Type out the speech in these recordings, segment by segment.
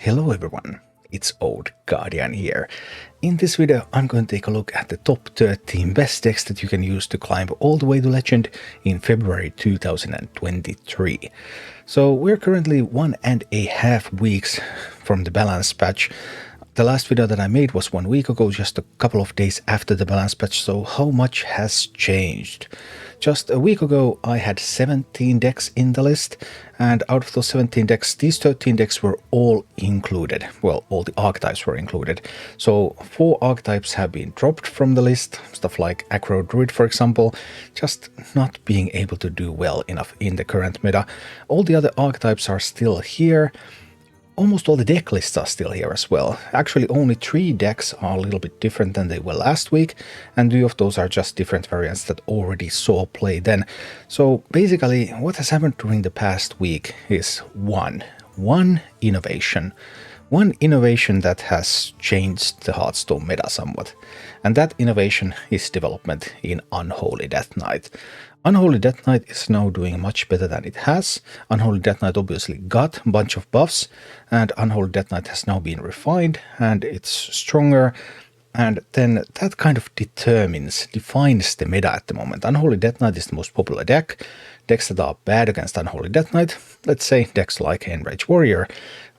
Hello everyone, it's Old Guardian here. In this video I'm going to take a look at the top 13 best decks that you can use to climb all the way to Legend in February 2023. So we're currently 1.5 weeks from the balance patch. The last video that I made was 1 week ago, just a couple of days after the balance patch, so how much has changed? Just a week ago I had 17 decks in the list, and out of those 17 decks, these 13 decks were all included. Well, all the archetypes were included. So 4 archetypes have been dropped from the list, stuff like Aggro Druid for example, just not being able to do well enough in the current meta. All the other archetypes are still here. Almost all the deck lists are still here as well. Actually, only 3 decks are a little bit different than they were last week, and 2 of those are just different variants that already saw play then. So basically, what has happened during the past week is one innovation. One innovation that has changed the Hearthstone meta somewhat, and that innovation is development in Unholy Death Knight. Unholy Death Knight is now doing much better than it has. Unholy Death Knight obviously got a bunch of buffs, and Unholy Death Knight has now been refined, and it's stronger, and then that kind of defines the meta at the moment. Unholy Death Knight is the most popular deck. Decks that are bad against Unholy Death Knight, let's say decks like Enrage Warrior,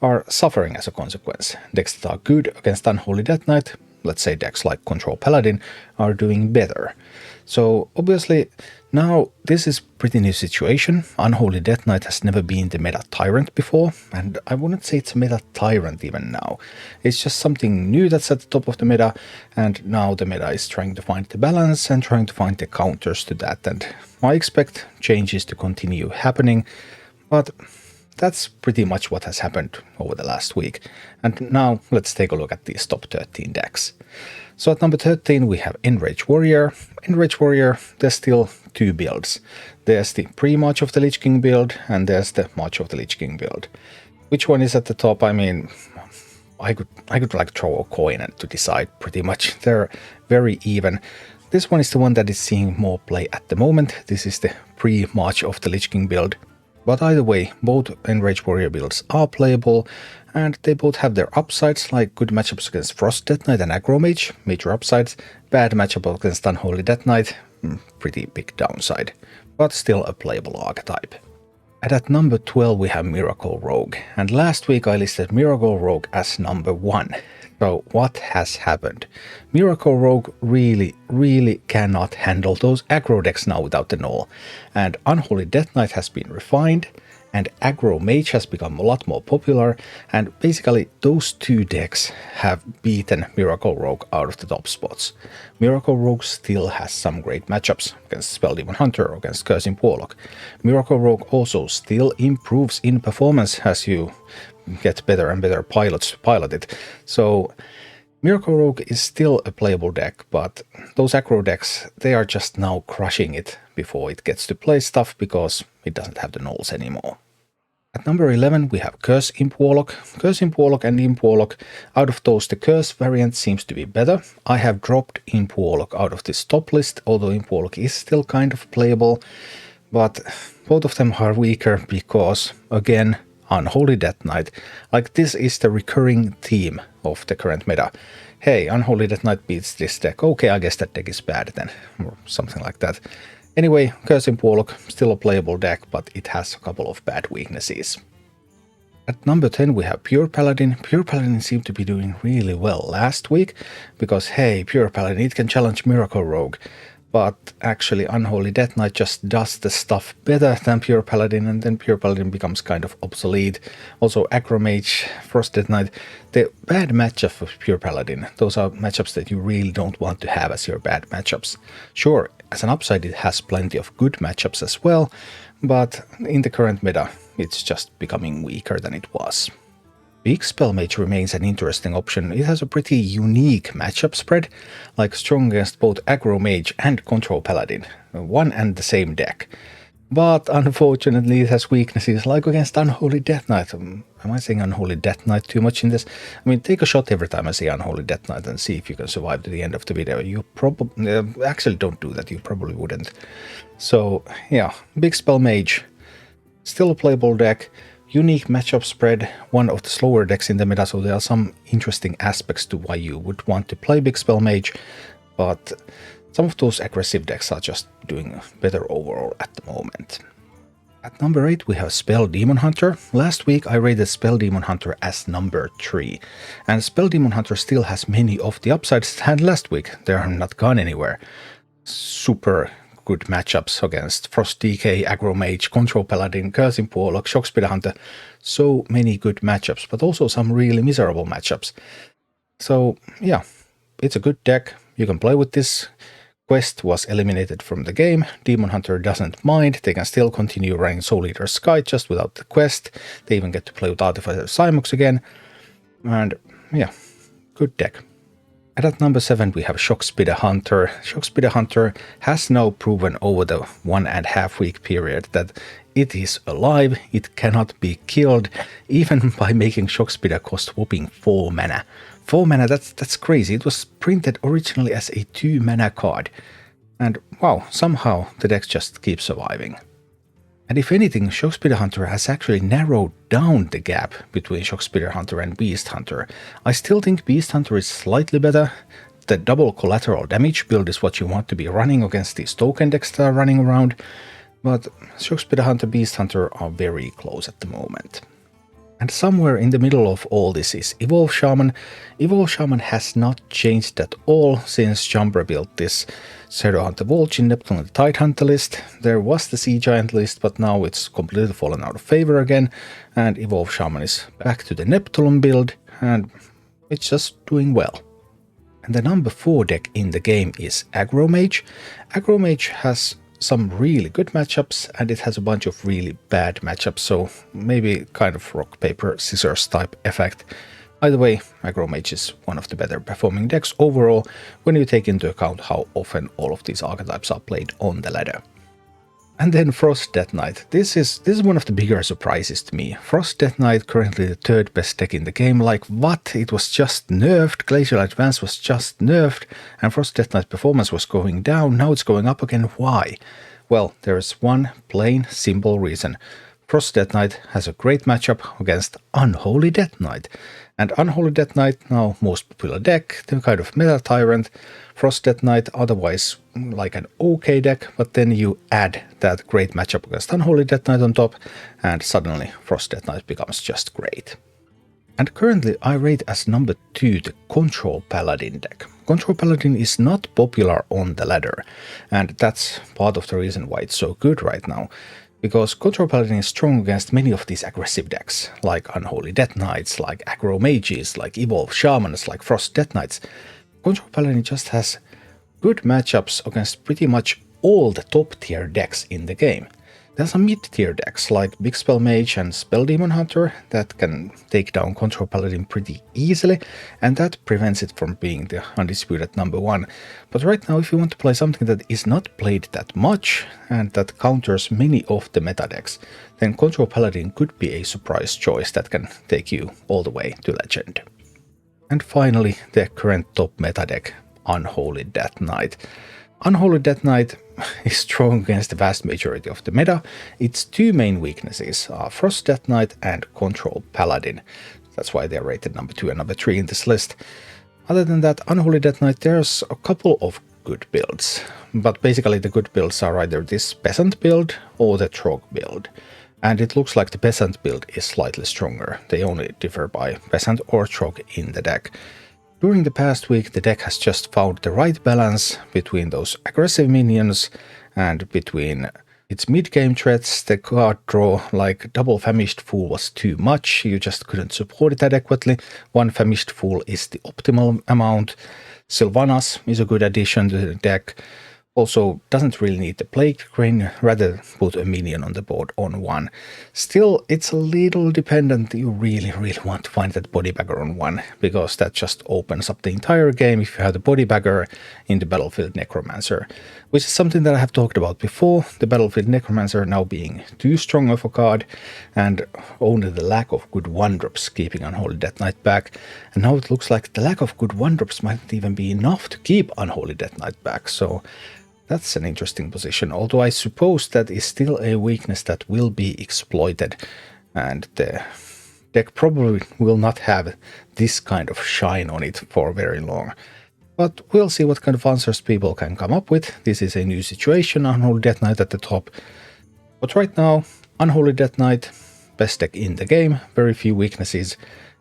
are suffering as a consequence. Decks that are good against Unholy Death Knight, let's say decks like Control Paladin, are doing better. So obviously now this is a pretty new situation. Unholy Death Knight has never been the meta tyrant before, and I wouldn't say it's a meta tyrant even now. It's just something new that's at the top of the meta, and now the meta is trying to find the balance and trying to find the counters to that, and I expect changes to continue happening, but that's pretty much what has happened over the last week. And now let's take a look at these top 13 decks. So at number 13 we have Enrage Warrior. Enrage Warrior, there's still 2 builds. There's the pre-March of the Lich King build, and there's the March of the Lich King build. Which one is at the top? I mean, I could like throw a coin and to decide pretty much. They're very even. This one is the one that is seeing more play at the moment. This is the pre-March of the Lich King build. But either way, both Enrage Warrior builds are playable, and they both have their upsides, like good matchups against Frost Death Knight and Aggro Mage, major upsides, bad matchup against Unholy Death Knight, pretty big downside, but still a playable archetype. And at number 12 we have Miracle Rogue, and last week I listed Miracle Rogue as number 1. So what has happened? Miracle Rogue really cannot handle those aggro decks now without the null, and Unholy Death Knight has been refined, and Aggro Mage has become a lot more popular, and basically those 2 decks have beaten Miracle Rogue out of the top spots. Miracle Rogue still has some great matchups against Spell Hunter or against Imp Warlock. Miracle Rogue also still improves in performance as you get better and better pilots to pilot it. So Miracle Rogue is still a playable deck, but those aggro decks, they are just now crushing it before it gets to play stuff because it doesn't have the nulls anymore. At number 11 we have Curse Imp Warlock. Curse Imp Warlock and Imp Warlock, out of those the Curse variant seems to be better. I have dropped Imp Warlock out of this top list, although Imp Warlock is still kind of playable, but both of them are weaker because, again, Unholy Death Knight. Like, this is the recurring theme of the current meta. Hey, Unholy Death Knight beats this deck. Okay, I guess that deck is bad then, or something like that. Anyway, Curse Imp Warlock, still a playable deck, but it has a couple of bad weaknesses. At number 10 we have Pure Paladin. Pure Paladin seemed to be doing really well last week, because hey, Pure Paladin, it can challenge Miracle Rogue. But actually Unholy Death Knight just does the stuff better than Pure Paladin, and then Pure Paladin becomes kind of obsolete. Also Aggro Mage, Frost Death Knight, the bad matchup of Pure Paladin, those are matchups that you really don't want to have as your bad matchups. Sure, as an upside it has plenty of good matchups as well, but in the current meta it's just becoming weaker than it was. Big Spell Mage remains an interesting option. It has a pretty unique matchup spread, like strong against both Aggro Mage and Control Paladin, one and the same deck. But unfortunately it has weaknesses like against Unholy Death Knight. Am I saying Unholy Death Knight too much in this? I mean, take a shot every time I say Unholy Death Knight and see if you can survive to the end of the video. You probably... actually don't do that, you probably wouldn't. So yeah, Big Spell Mage, still a playable deck. unique matchup spread, one of the slower decks in the meta, so there are some interesting aspects to why you would want to play Big Spell Mage, but some of those aggressive decks are just doing better overall at the moment. At number 8 we have Spell Demon Hunter. Last week I rated Spell Demon Hunter as number 3, and Spell Demon Hunter still has many of the upsides it had last week. They are not gone anywhere. Super good matchups against Frost DK, Aggro Mage, Control Paladin, Imp Warlock, Shockspitter Hunter. So many good matchups, but also some really miserable matchups. So yeah, it's a good deck. You can play with this. Quest was eliminated from the game. Demon Hunter doesn't mind. They can still continue running Soul Eater Sky just without the quest. They even get to play with Artificer Cymox again. And yeah, good deck. And at number 7 we have Shockspitter Hunter. Shockspitter Hunter has now proven over the 1.5 week period that it is alive, it cannot be killed, even by making Shockspitter cost whopping 4 mana. 4 mana, that's crazy. It was printed originally as a 2 mana card. And wow, somehow the deck just keeps surviving. And if anything, Shockspitter Hunter has actually narrowed down the gap between Shockspitter Hunter and Beast Hunter. I still think Beast Hunter is slightly better. The double collateral damage build is what you want to be running against these token decks that are running around. But Shockspitter Hunter, Beast Hunter are very close at the moment. And somewhere in the middle of all this is Evolve Shaman. Evolve Shaman has not changed at all since Jumper built this Shadow Hunter Vulture, Neptune and the Tide Hunter list. There was the Sea Giant list, but now it's completely fallen out of favor again, and Evolve Shaman is back to the Neptune build, and it's just doing well. And the number 4 deck in the game is Aggro Mage. Aggro Mage has some really good matchups, and it has a bunch of really bad matchups, so maybe kind of rock, paper, scissors type effect. Either way, Aggro Mage is one of the better performing decks overall when you take into account how often all of these archetypes are played on the ladder. And then Frost Death Knight. This is one of the bigger surprises to me. Frost Death Knight currently the 3rd best deck in the game. Like what? It was just nerfed, Glacial Advance was just nerfed, and Frost Death Knight performance was going down, now it's going up again. Why? Well, there is one plain, simple reason. Frost Death Knight has a great matchup against Unholy Death Knight. And Unholy Death Knight, now most popular deck, the kind of meta tyrant. Frost Death Knight, otherwise like an okay deck, but then you add that great matchup against Unholy Death Knight on top, and suddenly Frost Death Knight becomes just great. And currently I rate as number 2 the Control Paladin deck. Control Paladin is not popular on the ladder, and that's part of the reason why it's so good right now. Because Control Paladin is strong against many of these aggressive decks, like Unholy Death Knights, like Aggro Mages, like Evolve Shamans, like Frost Death Knights. Control Paladin just has good matchups against pretty much all the top tier decks in the game. There are some mid-tier decks like Big Spell Mage and Spell Demon Hunter that can take down Control Paladin pretty easily, and that prevents it from being the undisputed number 1. But right now, if you want to play something that is not played that much and that counters many of the meta decks, then Control Paladin could be a surprise choice that can take you all the way to Legend. And finally, the current top meta deck, Unholy Death Knight. Unholy Death Knight is strong against the vast majority of the meta. Its 2 main weaknesses are Frost Death Knight and Control Paladin. That's why they're rated number 2 and number 3 in this list. Other than that, Unholy Death Knight, there's a couple of good builds. But basically the good builds are either this Peasant build or the Trog build. And it looks like the Peasant build is slightly stronger. They only differ by Peasant or Trog in the deck. During the past week, the deck has just found the right balance between those aggressive minions and between its mid-game threats. The card draw, like double Famished Fool, was too much. You just couldn't support it adequately. 1 Famished Fool is the optimal amount. Sylvanas is a good addition to the deck. Also, doesn't really need the Plague Crane, rather put a minion on the board on 1. Still, it's a little dependent. You really want to find that Bodybagger on 1, because that just opens up the entire game if you have the Bodybagger in the Battlefield Necromancer, which is something that I have talked about before, the Battlefield Necromancer now being too strong of a card, and only the lack of good 1-drops keeping Unholy Death Knight back. And now it looks like the lack of good 1-drops might even be enough to keep Unholy Death Knight back, so that's an interesting position, although I suppose that is still a weakness that will be exploited. and the deck probably will not have this kind of shine on it for very long. But we'll see what kind of answers people can come up with. This is a new situation, Unholy Death Knight at the top. But right now, Unholy Death Knight, best deck in the game, very few weaknesses.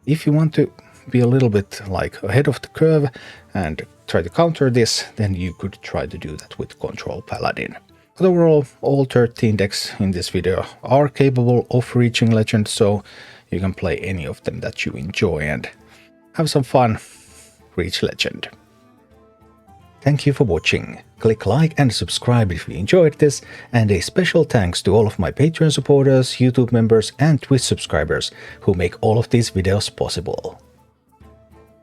If you want to be a little bit like ahead of the curve and try to counter this, then you could try to do that with Control Paladin. But overall, all 13 decks in this video are capable of reaching Legend, so you can play any of them that you enjoy and have some fun, reach Legend. Thank you for watching. Click like and subscribe if you enjoyed this, and a special thanks to all of my Patreon supporters, YouTube members and Twitch subscribers who make all of these videos possible.